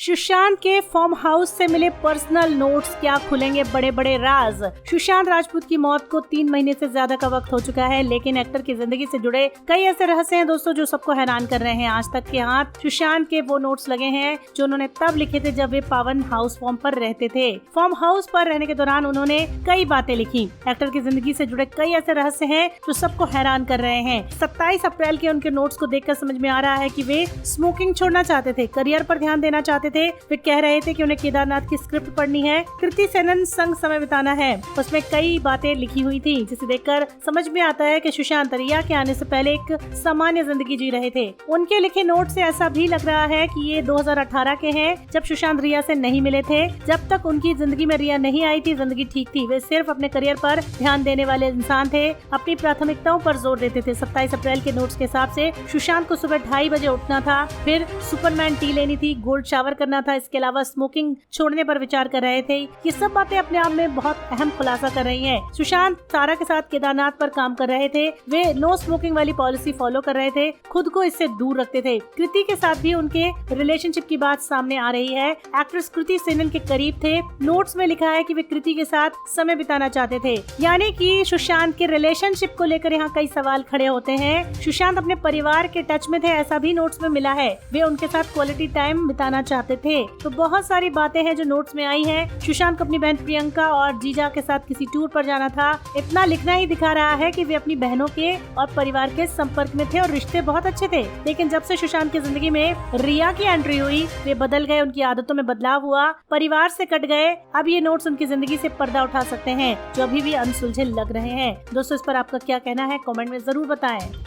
सुशांत के farm house से मिले पर्सनल नोट्स, क्या खुलेंगे बड़े बड़े राज। सुशांत राजपूत की मौत को 3 महीने से ज्यादा का वक्त हो चुका है, लेकिन एक्टर की जिंदगी से जुड़े कई ऐसे रहस्य हैं दोस्तों जो सबको हैरान कर रहे हैं। आज तक के हाथ सुशांत के वो नोट्स लगे हैं जो उन्होंने तब लिखे थे जब वे पावन हाउस फॉर्म पर रहते थे। फार्म हाउस पर रहने के दौरान उन्होंने कई बातें लिखी। एक्टर की जिंदगी से जुड़े कई ऐसे रहस्य हैं जो सबको हैरान कर रहे हैं। 27 अप्रैल के उनके नोट्स को देखकर समझ में आ रहा है कि वे स्मोकिंग छोड़ना चाहते थे, करियर पर ध्यान देना चाहते थे। वे कह रहे थे कि उन्हें केदारनाथ की स्क्रिप्ट पढ़नी है, कृति सेनन संग समय बिताना है। उसमें कई बातें लिखी हुई थी जिसे देखकर समझ में आता है कि सुशांत रिया के आने से पहले एक सामान्य जिंदगी जी रहे थे। उनके लिखे नोट से ऐसा भी लग रहा है कि ये 2018 के हैं, जब सुशांत रिया से नहीं मिले थे। जब तक उनकी जिंदगी में रिया नहीं आई थी, जिंदगी ठीक थी। वे सिर्फ अपने करियर पर ध्यान देने वाले इंसान थे, अपनी प्राथमिकताओं पर जोर देते थे। 27 अप्रैल के नोट्स के हिसाब से सुशांत को सुबह 2:30 बजे उठना था, फिर सुपरमैन टी लेनी थी, गोल्ड शावर करना था। इसके अलावा स्मोकिंग छोड़ने पर विचार कर रहे थे। ये सब बातें अपने आप में बहुत अहम खुलासा कर रही हैं। सुशांत सारा के साथ केदारनाथ पर काम कर रहे थे। वे नो स्मोकिंग वाली पॉलिसी फॉलो कर रहे थे, खुद को इससे दूर रखते थे। कृति के साथ भी उनके रिलेशनशिप की बात सामने आ रही है। एक्ट्रेस कृति सेनन के करीब थे। नोट्स में लिखा है कि वे कृति के साथ समय बिताना चाहते थे, यानी कि सुशांत के रिलेशनशिप को लेकर यहाँ कई सवाल खड़े होते हैं। सुशांत अपने परिवार के टच में थे, ऐसा भी नोट्स में मिला है। वे उनके साथ क्वालिटी टाइम बिताना चाहते थे। तो बहुत सारी बातें हैं जो नोट्स में आई हैं। सुशांत को अपनी बहन प्रियंका और जीजा के साथ किसी टूर पर जाना था। इतना लिखना ही दिखा रहा है कि वे अपनी बहनों के और परिवार के संपर्क में थे और रिश्ते बहुत अच्छे थे। लेकिन जब से सुशांत की जिंदगी में रिया की एंट्री हुई, वे बदल गए, उनकी आदतों में बदलाव हुआ, परिवार से कट गए। अब ये नोट्स उनकी जिंदगी से पर्दा उठा सकते हैं जो अभी भी अनसुलझे लग रहे हैं। दोस्तों, इस पर आपका क्या कहना है, कमेंट में जरूर बताएं।